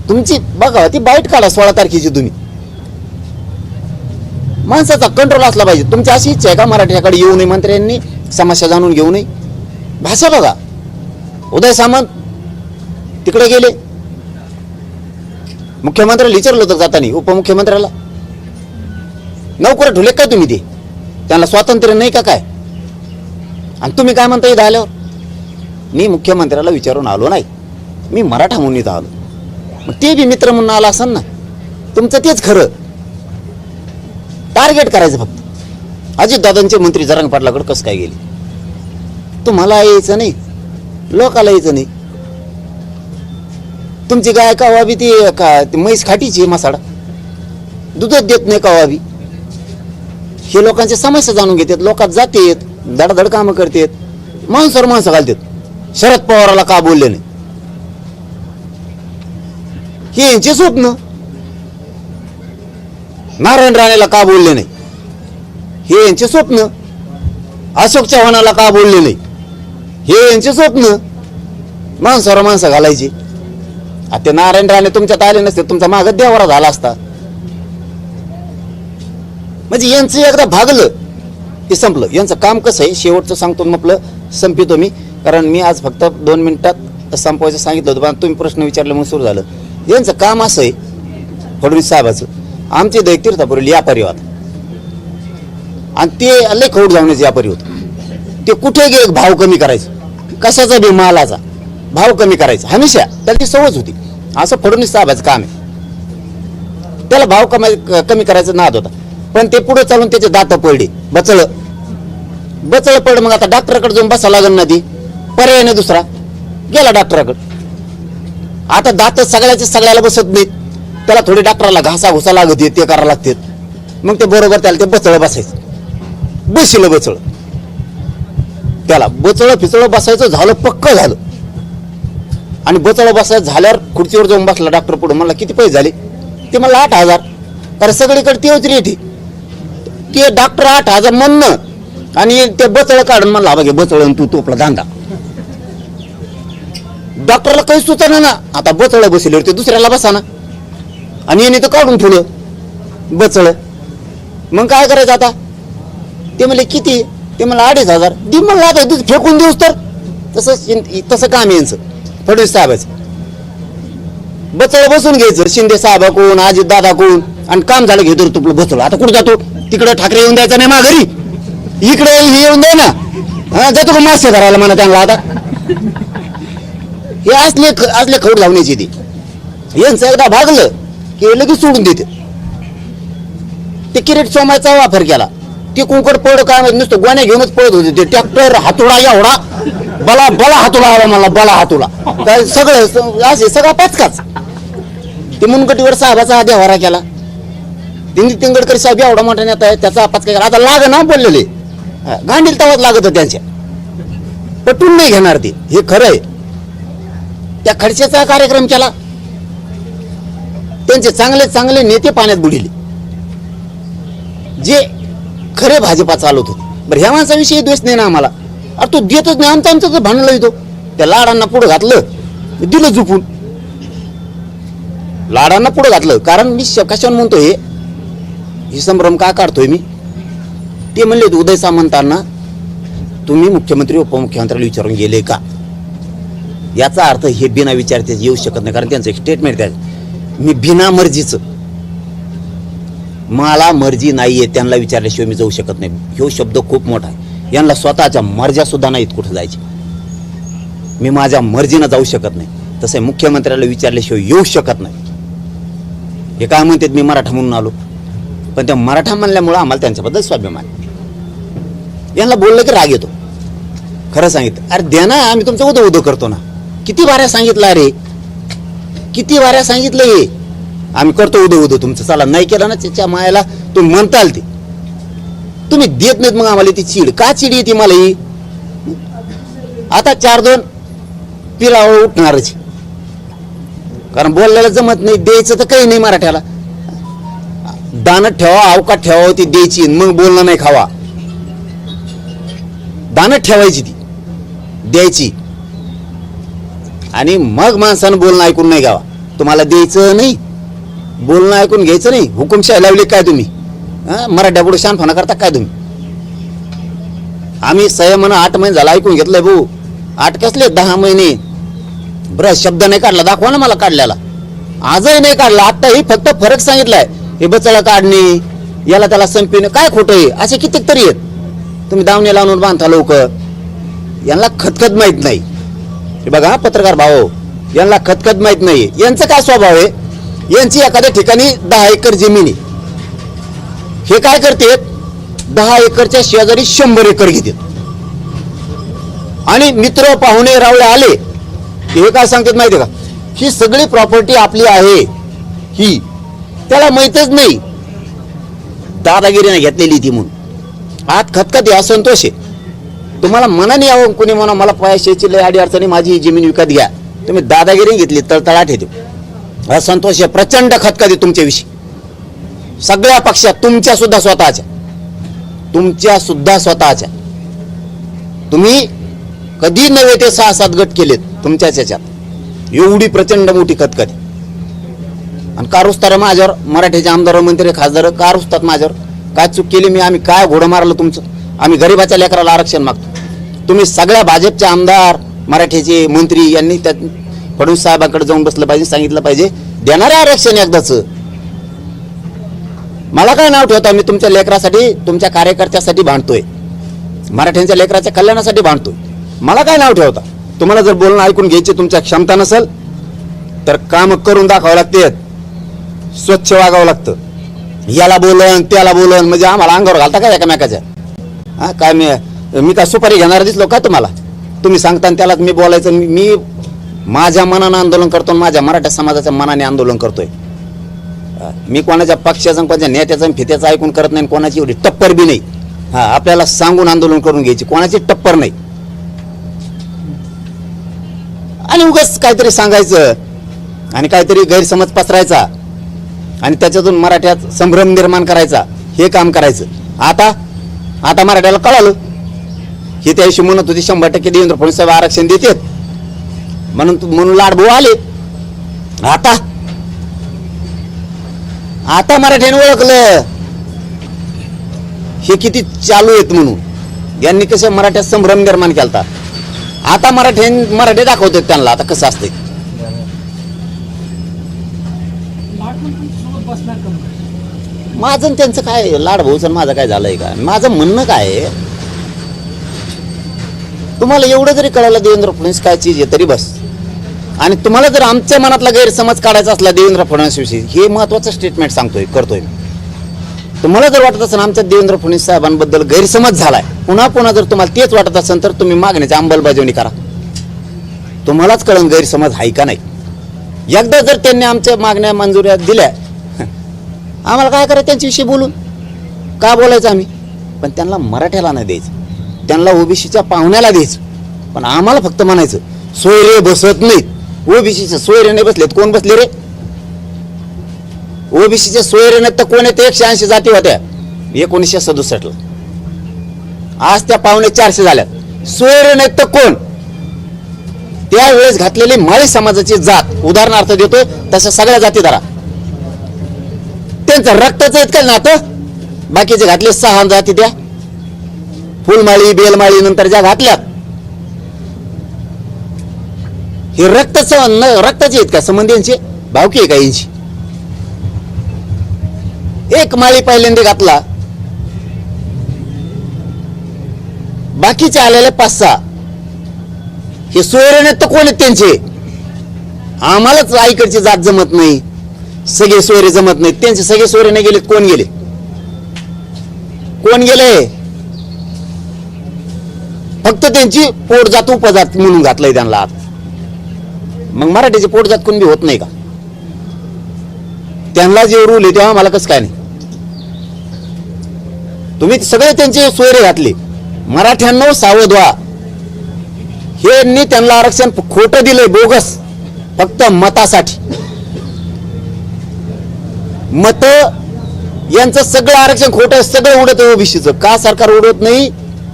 तुमची? बघा ती बाईट काढा 16 तारखेची. तुम्ही माणसाचा कंट्रोल असला पाहिजे. तुमची अशी इच्छा आहे का मराठ्याकडे येऊ नये, मंत्र्यांनी समस्या जाणून घेऊ नये? भाषा बघा. उदय सामंत तिकडे गेले, मुख्यमंत्र्याला विचारलं होतं जाताना, उपमुख्यमंत्र्याला. नोकर ठुले काय तुम्ही? ते त्यांना स्वातंत्र्य नाही का काय? आणि तुम्ही काय म्हणता इथं आल्यावर? मी मुख्यमंत्र्याला विचारून आलो नाही, मी मराठा म्हणून इथं आलो. मग ते बी मित्र म्हणून आला असेल ना. तुमचं तेच खरं. टार्गेट करायचं फक्त. अजितदादांचे मंत्री जरांग पाटलाकडे कसं काय गेले? तुम्हाला यायचं नाही, लोकाला यायचं नाही. तुमची गाय कवा बी ती म्हैस खाटीची मसाडा दूधच देत नाही कवा बी. हे लोकांच्या समस्या जाणून घेतात, लोकात जातेत, धडधड कामं करतात, माणसावर माणसं घालतात. शरद पवाराला का बोलले नाही? हे यांचे स्वप्न. नारायण राणेला का बोलले नाही? हे यांचे स्वप्न. अशोक चव्हाणाला का बोलले नाही? हे यांचे स्वप्न. माणसावर माणसं घालायची. आता नारायण राणे तुमच्यात आले नसते, तुमचा मागत देवारा झाला असता. म्हणजे यांचं एकदा भागलं ते संपलं. यांचं काम कसं आहे शेवटचं सांगतो, मग आपलं संपितो मी, कारण मी आज फक्त 2 मिनिटात संपवायचं सांगितलं होतं, पण तुम्ही प्रश्न विचारल्यामुळे सुरू झालं. यांचं काम असं आहे फडणवीस साहेबाचं, आमचे दैत तीर्थापुरील व्यापारी होता आणि ते लय खौट जाऊनच व्यापारी होतं. ते कुठे गेले भाव कमी करायचं, कशाचा बी मालाचा भाव कमी करायचा हमेशा त्याला ती सवय होती. असं फडणवीस साहेबाचं काम आहे. त्याला भाव कमी करायचा नाद होता, पण ते पुढे चालून त्याचे दात पडले, बचळ पडलं. मग आता डॉक्टरकडे जाऊन बसा लागल ना, ती पर्याय नाही दुसरा, गेला डॉक्टरकडे. आता दात सगळ्याला बसत नाहीत, त्याला थोडी डॉक्टरला घुसा लागत ते करावं लागते. मग ते बरोबर त्याला ते बचळ बसायचं, बसिलं बचळ. त्याला बचळ फिचळ बसायचं झालं, पक्क झालं. आणि बचळ बसायचं झाल्यावर खुर्चीवर जाऊन बसला डॉक्टर पुढे. मला किती पैसे झाले? ते मला 8,000. कारण सगळीकडे तेच रेट आहे. ते डॉक्टर 8,000 म्हणणं आणि ते बचळ काढून म्हणला बघे बचळ तू तोपला धंदा. डॉक्टरला काही सुचना ना. आता बचळ बसल्यावर ते दुसऱ्याला बसा ना, आणि याने तर काढून ठेवलं बचळ. मग काय करायचं आता? ते म्हणले किती? ते म्हणलं 2,500. दि म्हणलं आता दूध फेकून देऊस तर. तसं काम यांचं फडणवीस साहेबाचं. बचळ बसून घ्यायचं शिंदे साहेबाकडून, अजित दादाकडून, आणि काम झालं घेतो तुपलं बचळ. आता कुठं जातो? तिकडे ठाकरे येऊन द्यायचा नाही माघारी, इकडे येऊन द्याय ना. हा जातो का मासे धरायला म्हणा त्यांना? आता हे असले खौट लावण्याची ती. यांचं एकदा भागलं की लगेच सोडून देते. ते किरीट सोमायचा वापर केला. ते कुंकड पड काय नुसतं गोण्या घेऊनच पळत होते. ते ट्रॅक्टर हातोडा एवढा बला हातोडा आला मला, बला हातोडा काय सगळं असे सगळा पाचकाच. ते मुनगटीवर साहेबाचा देवारा केला. नितीन गडकरी साहेब एवढा मोठा नेता आहे, त्याचा पाचका केला. आता लाग ना बोललेले गांडील तवाच लागत त्यांच्या, पटून नाही घेणार ते. हे खरं आहे. त्या खडसेचा कार्यक्रम केला, त्यांचे चांगले नेते पाण्यात बुडिले, जे खरे भाजपा चालवत होते. बरं ह्या माणसाविषयी द्वेष नाही ना आम्हाला. अरे तो देतच नाही, आमचं तर भांडलं येतो. त्या लाडांना पुढे घातलं, दिलं झुपून. लाडांना पुढे घातलं. कारण मी कशावर म्हणतो हे संभ्रम का काढतोय मी? ते म्हणले उदय सामंतांना तुम्ही मुख्यमंत्री उपमुख्यमंत्र्याला विचारून गेले का? याचा अर्थ हे बिना विचारते येऊ शकत नाही, कारण त्यांचं एक स्टेटमेंट आहे, मी बिना मर्जीचं मला मर्जी नाही आहे त्यांना विचारल्याशिवाय मी जाऊ शकत नाही. ह्यो शब्द खूप मोठा आहे. यांना स्वतःच्या मर्ज्या सुद्धा नाहीत कुठं जायची. मी माझ्या मर्जीनं जाऊ शकत नाही. तसं मुख्यमंत्र्याला विचारल्याशिवाय येऊ शकत नाही. हे काय म्हणतात मी मराठा म्हणून आलो, पण त्या मराठा म्हणल्यामुळं आम्हाला त्यांच्याबद्दल स्वाभिमान. यांना बोललं की राग येतो. खरं सांगितलं, अरे द्या ना, आम्ही तुमचं उदो उदो करतो ना. किती वाऱ्या सांगितलं, अरे किती वाऱ्या सांगितलं हे आम्ही करतो उदो उदो तुमचं. चला नाही केलं ना त्याच्या मायाला तुम्ही म्हणताल ते, तुम्ही देत नाहीत. मग आम्हाला ती चीड का चीड येते मला ही. आता 4-2 पिरावं उठणारच, कारण बोलल्याला जमत नाही. द्यायचं तर काही नाही मराठ्याला. दानत ठेवा, अवकात ठेवा, ती द्यायची, मग बोलणं नाही खावा. दानत ठेवायची, ती द्यायची, आणि मग माणसानं बोलणं ऐकून नाही घ्यावा. तुम्हाला द्यायचं नाही, बोलणं ऐकून घ्यायचं नाही. हुकुमशाही लावली काय तुम्ही? मराठ्यापुढे शानपणा करता काय तुम्ही? आम्ही संयमानं 8 महिने झाला ऐकून घेतलंय भाऊ. 8 कसले 10 महिने. बरं शब्द नाही काढला, दाखवा ना मला काढल्याला. आजही नाही काढला. आत्ताही फक्त फरक सांगितलाय. हे बचळा काढणे, याला त्याला संपविणे, काय खोटं आहे. असे कित्येक तरी आहेत. तुम्ही दावणे लावून बांधता लोक. यांना खतखत माहित नाही. हे बघा पत्रकार भाऊ, यांना खतखत माहित नाही. यांचं काय स्वभाव आहे, यांची एखाद्या ठिकाणी 10 एकर जमीन आहे. हे काय करते, 10 एकरच्या शेजारी 100 एकर घेतात. आणि मित्र पाहुणे रावळे आले, हे काय सांगतात माहिती का, ही सगळी प्रॉपर्टी आपली आहे. ही त्याला माहितच नाही दादागिरीने घेतलेली ती म्हणून. आत खतखत आहे, असंतोष आहे. तुम्हाला मनाने यावं, कुणी म्हणा मला पैशाची लय अडी अडचणी, माझी जमीन विकत घ्या. तुम्ही दादागिरी घेतली तळतळाट येतो. असंतोष आहे, प्रचंड खतखत आहे तुमच्याविषयी सगळ्या पक्षात, तुमच्या सुद्धा स्वतःच्या. तुम्ही कधी नव्हे ते 6-7 गट केलेत तुमच्याच याच्यात. एवढी प्रचंड मोठी खतखत. आणि का रुसतार माझ्यावर, मराठीचे आमदार मंत्री खासदार का रुसतात माझ्यावर? काय चूक केली मी? आम्ही काय घोडं मारलं तुमचं? आम्ही गरीबाच्या लेकराला आरक्षण मागतो. तुम्ही सगळ्या भाजपचे आमदार, मराठीचे मंत्री यांनी त्या फडणवीस साहेबांकडे जाऊन बसलं पाहिजे, सांगितलं पाहिजे देणारे आरक्षण एकदाच. मला काय नाव ठेवता? मी तुमच्या लेकरासाठी, तुमच्या कार्यकर्त्यासाठी भांडतोय, मराठ्यांच्या लेकराच्या कल्याणासाठी भांडतोय. मला काय नाव ठेवता? तुम्हाला जर बोलणं ऐकून घ्यायची तुमच्या क्षमता नसेल तर काम करून दाखवावं लागते, स्वच्छ वागावं लागतं. याला बोलन त्याला बोलन म्हणजे आम्हाला अंगावर घालता काय एकामेकाच्या? काय मी काय सुपारी घेणार दिसलो का तुम्हाला? तुम्ही सांगता त्यालाच मी बोलायचं. मी माझ्या मनानं आंदोलन करतो, माझ्या मराठा समाजाच्या मनाने आंदोलन करतोय. मी कोणाच्या पक्षाचं, कोणाच्या नेत्याचं फित्याचं ऐकून करत नाही. कोणाची एवढी टप्पर बी नाही. आपल्याला सांगून आंदोलन करून घ्यायची, कोणाची टप्पर नाही. आणि उगाच काहीतरी सांगायचं आणि काहीतरी गैरसमज पसरायचा आणि त्याच्यातून मराठ्यात संभ्रम निर्माण करायचा, हे काम करायचं. आता मराठ्याला कळालं. हे त्या दिवशी म्हणत होते 100% देवेंद्र फडणवीस साहेब आरक्षण देतात म्हणून लाडभाऊ आले. आता मराठ्याने ओळखलं हे किती चालू आहेत म्हणून. यांनी कसं मराठ्यात संभ्रम निर्माण केलता. आता मराठे दाखवतात त्यांना आता कसं असतंय. माझं आणि त्यांचं काय, लाडभाऊचं माझं काय झालंय का? माझं म्हणणं काय आहे, तुम्हाला एवढं जरी कळालं देवेंद्र फडणवीस काय चीज आहे तरी बस. आणि तुम्हाला जर आमच्या मनातला गैरसमज काढायचा असला देवेंद्र फडणवीस विषयी, हे महत्वाचं स्टेटमेंट करतोय तुम्हाला जर वाटत असेल आमच्या देवेंद्र फडणवीस साहेबांबद्दल गैरसमज झालाय, पुन्हा जर तुम्हाला तेच वाटत असेल तर तुम्ही मागण्याची अंमलबजावणी करा. तुम्हालाच कळण गैरसमज आहे का नाही. एकदा जर त्यांनी आमच्या मागण्या मंजुऱ्या दिल्या, आम्हाला काय करायचं त्यांच्याविषयी बोलून? का बोलायचं आम्ही? पण त्यांना मराठ्याला नाही द्यायचं, त्यांना ओबीसीच्या पाहुण्याला द्यायचं. पण आम्हाला फक्त म्हणायचं सोयरे बसत नाहीत. ओबीसीचे सोयरे नाही बसलेत. कोण बसले रे? ओबीसीचे सोयरे नाहीत तर कोण येते? 180 जाती होत्या 1967 ला. आज त्या पाहुणे 400 झाल्यात. सोयरे नाहीत तर कोण? त्यावेळेस घातलेली माळी समाजाची जात, उदाहरणार्थ देतो तसं सगळ्या जाती धरा, त्यांचं रक्ताचं इतकं नातं. बाकीचे घातले 6 जाती द्या, फुलमाळी बेलमाळी नंतर ज्या घातल्यात, हे रक्ताचे आहेत का संबंधींचे? भावकी आहे का यांची? एक माळी पहिल्यांदा घातला, बाकीचे आलेले 5-6 हे सोयरे तर कोण आहेत त्यांचे? आम्हालाच आईकडची जात जमत नाही, सगळे सोयरे जमत नाहीत, त्यांचे सगळे सोयरे नाही गेलेत. कोण गेले? कोण गेले? फक्त त्यांची पोटजात उपजात म्हणून घातलंय त्यांना आत. मग मराठीची पोटजात कोण बी होत नाही का? त्यांना जे रूल आहे तेव्हा मला कसं काय नाही? तुम्ही सगळे त्यांचे सोयरे घातले. मराठ्यांनो सावध व्हा, हे त्यांना आरक्षण खोटं दिलंय, बोगस, फक्त मतासाठी. मत यांचं सगळं आरक्षण खोटं, सगळं उडत ओबीसीचं. का सरकार उडवत नाही?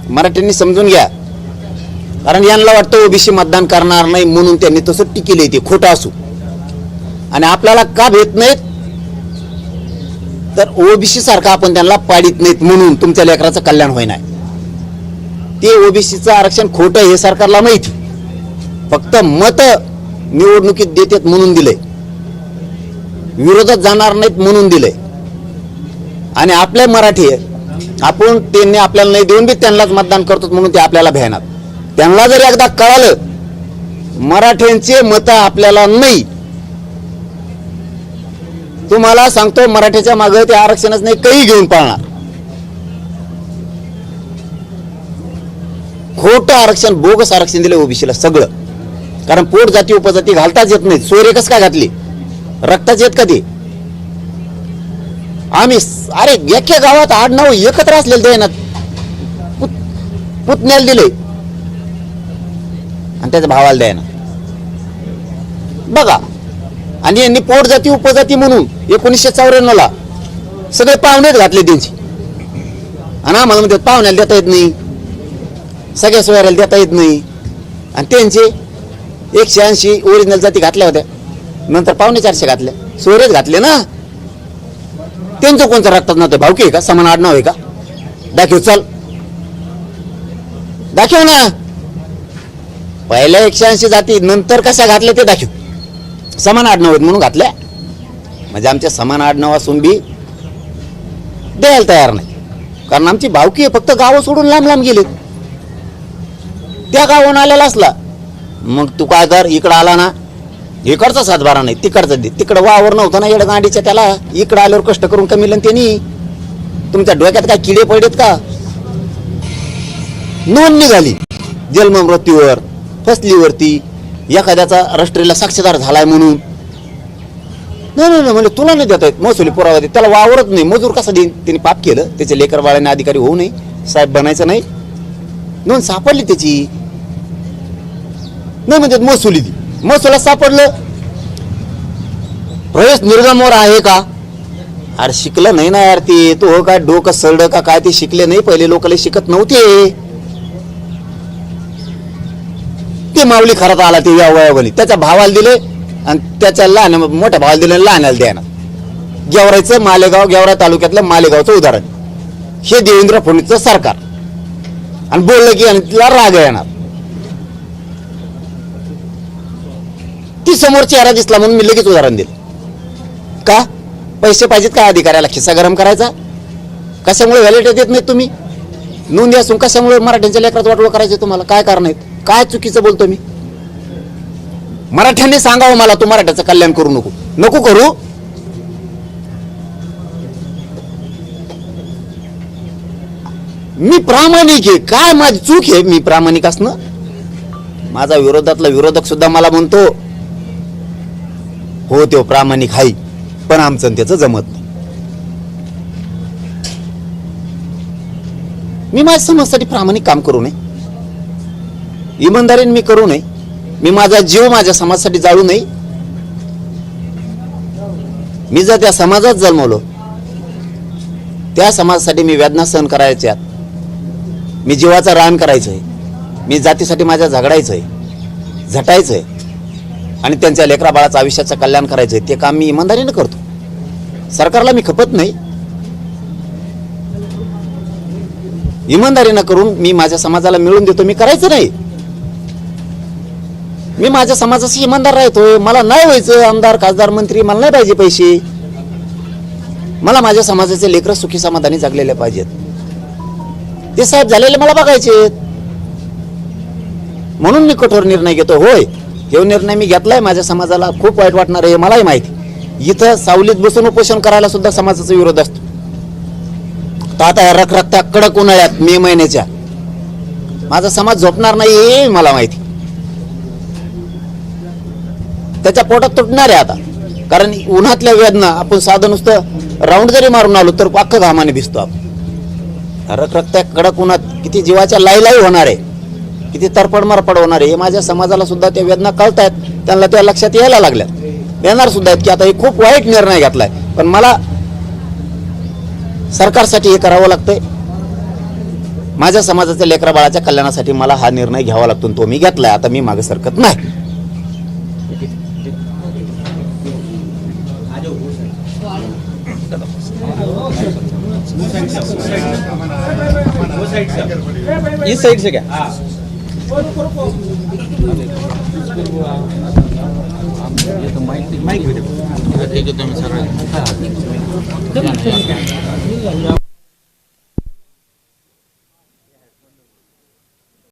मराठ्यांनी समजून घ्या. कारण यांना वाटतं ओबीसी मतदान करणार नाही म्हणून त्यांनी तसं टिकेले, ते खोटं असू. आणि आपल्याला का भेट नाहीत? तर ओबीसी सारखं आपण त्यांना पाडीत नाहीत म्हणून तुमच्या लेकराचं कल्याण होईना. ते ओबीसीचं आरक्षण खोटं हे सरकारला माहिती, फक्त मत निवडणुकीत देतात म्हणून दिलंय, विरोधात जाणार नाहीत म्हणून दिलंय. आणि आपले मराठी आपण त्यांनी आपल्याला नाही देऊन बी त्यांनाच मतदान करतो म्हणून ते आपल्याला भ्यानात. त्यांना जर एकदा कळालं मराठ्यांचे मत आपल्याला नाही, तुम्हाला सांगतो मराठ्याच्या मागे ते आरक्षणच नाही, काही घेऊन पाळणार. खोटं आरक्षण, बोगस आरक्षण दिलं ओबीसीला सगळं. कारण पोट जाती उपजाती घालताच येत नाहीत. सोयरे कस काय घातली? रक्ताच येत का ते? आम्ही अरे एका गावात 8-9 एकत्र असलेले ते ना पुतण्याला दिले आणि त्याच्या भावाला द्यायना बघा. आणि यांनी पोट जाती उपजाती म्हणून 1994ला सगळे पाहुणेच घातले त्यांची. आणि आम्हाला म्हणतात पाहुण्याला देता येत नाही, सगळ्या सोयऱ्याला देता येत नाही. आणि त्यांचे 180 ओरिजिनल जाती घातल्या होत्या, नंतर 450 घातल्या, सोयरेच घातले ना. त्यांचं कोणतं रक्तात नव्हतं? भावकी आहे का? समान आडनाव आहे का? दाखव, चल दाखव ना. पहिल्या 180 जाती नंतर कशा घातल्या ते दाखव. समान आडनाव आहेत म्हणून घातल्या. म्हणजे आमच्या समान आडनाव असून बी द्यायला तयार नाही. कारण आमची भावकी आहे, फक्त गावं सोडून लांब लांब गेले. त्या गावाहून आलेला असला मग तू काय कर, इकडं आला ना, इकडचा 7-12 नाही, तिकडचा दे. तिकडं वावर नव्हतं ना येडं गांडीच्या त्याला, इकडं आल्यावर कष्ट करून कमी त्यांनी. तुमच्या डोक्यात काय किडे पडलेत का? नोंद निघाली जन्म मृत्यूवर, फसलीवरती, एखाद्याचा रजिस्ट्रीला साक्षीदार झालाय म्हणून. नाही म्हणजे तुला नाही देता येत महसुली पुरावा दे. त्याला वावरत नाही, मजूर कसा देईन? त्यांनी पाप केलं, त्याचे लेकर बाळांना अधिकारी होऊ नये, साहेब बनायचं नाही. नोंद सापडली त्याची, नाही म्हणजे महसुली दी. महसुला सापडलं, प्रवेश निर्गमवर आहे का? अरे शिकलं नाही ना यार ते. तो हो काय डोकं सरड का काय? ते शिकले नाही. पहिले लोकांना शिकत नव्हते. ते माऊली खरात आला ते या वयावली, त्याच्या भावाला दिले आणि त्याच्या लहान मोठ्या भावाला दिले, लहानाला द्यायना. गेवरायचं मालेगाव, गेवरा तालुक्यातलं मालेगावचं उदाहरण. हे देवेंद्र फडणवीसचं सरकार. आणि बोललं की आणि तिला राग येणार. ती समोर चेहरा दिसला म्हणून मी लगेच उदाहरण दिलं. का? पैसे पाहिजेत का अधिकाऱ्याला खिस्सा गरम करायचा? कशामुळे व्हॅलिडेट देत नाही तुम्ही? नोंदी असून कशामुळे मराठ्यांच्या लेकरात वाटवं करायचं तुम्हाला? काय कारण आहेत? काय चुकीचं बोलतो मी? मराठ्यांनी सांगावं मला, तू मराठ्याचं कल्याण करू नको. नको करू. मी प्रामाणिक आहे. काय माझी चूक आहे मी प्रामाणिक असणं? माझा विरोधातला विरोधक सुद्धा मला म्हणतो हो तो प्रामाणिक आहे, पण आमचं त्याचं जमत नाही. मी माझ्या समाजासाठी प्रामाणिक काम करू नये, इमानदारीने मी करू नये, मी माझा जीव माझ्या समाजासाठी जाळू नये. मी जर त्या समाजात जन्मलो, त्या समाजासाठी मी वेदना सहन करायच्या, मी जीवाचा रान करायचंय, मी जातीसाठी माझ्या झगडायचंय, झटायचंय आणि त्यांच्या लेकरा बाळाचं आयुष्याचं कल्याण करायचंय. ते काम मी इमानदारीने करतो. सरकारला मी खपत नाही. इमानदारीनं करून मी माझ्या समाजाला मिळून देतो. मी करायचं नाही. मी माझ्या समाजाशी इमानदार राहतोय. मला नाही व्हायचं आमदार, खासदार, मंत्री. मला नाही पाहिजे पैसे. मला माझ्या समाजाचे लेकरं सुखी समाधानी जगलेले पाहिजेत. ते साहेब झालेले मला बघायचे म्हणून मी कठोर निर्णय घेतो. होय, हे निर्णय मी घेतलाय, माझ्या समाजाला खूप वाईट वाटणार आहे हे मलाही माहिती. इथं सावलीत बसून उपोषण करायला सुद्धा समाजाचा विरोध असतो. तर आता या रखरखत्या कडक उन्हाळ्यात मे महिन्याच्या माझा समाज झोपणार नाही हे मला माहिती. त्याच्या पोटात तुटणार आहे आता, कारण उन्हातल्या वेदना आपण साधं नुसतं राऊंड जरी मारून आलो तर अख्खं घामाने दिसतो आपण. रखरखत्या कडक उन्हात किती जीवाच्या लाईलाई होणार आहे, किती तरपड मरपड होणार आहे हे माझ्या समाजाला सुद्धा त्या वेदना कळतायत. त्यांना त्या लक्षात यायला लागल्यात, येणार सुद्धा आहेत की आता हे खूप वाईट निर्णय घेतलाय. पण मला सरकारसाठी हे करावं लागतंय, माझ्या समाजाच्या लेकरा बाळाच्या कल्याणासाठी मला हा निर्णय घ्यावा लागतो. तो मी घेतलाय, आता मी मागे सरकत नाही. इस साइड से क्या ठीक आहे तुम्ही सगळं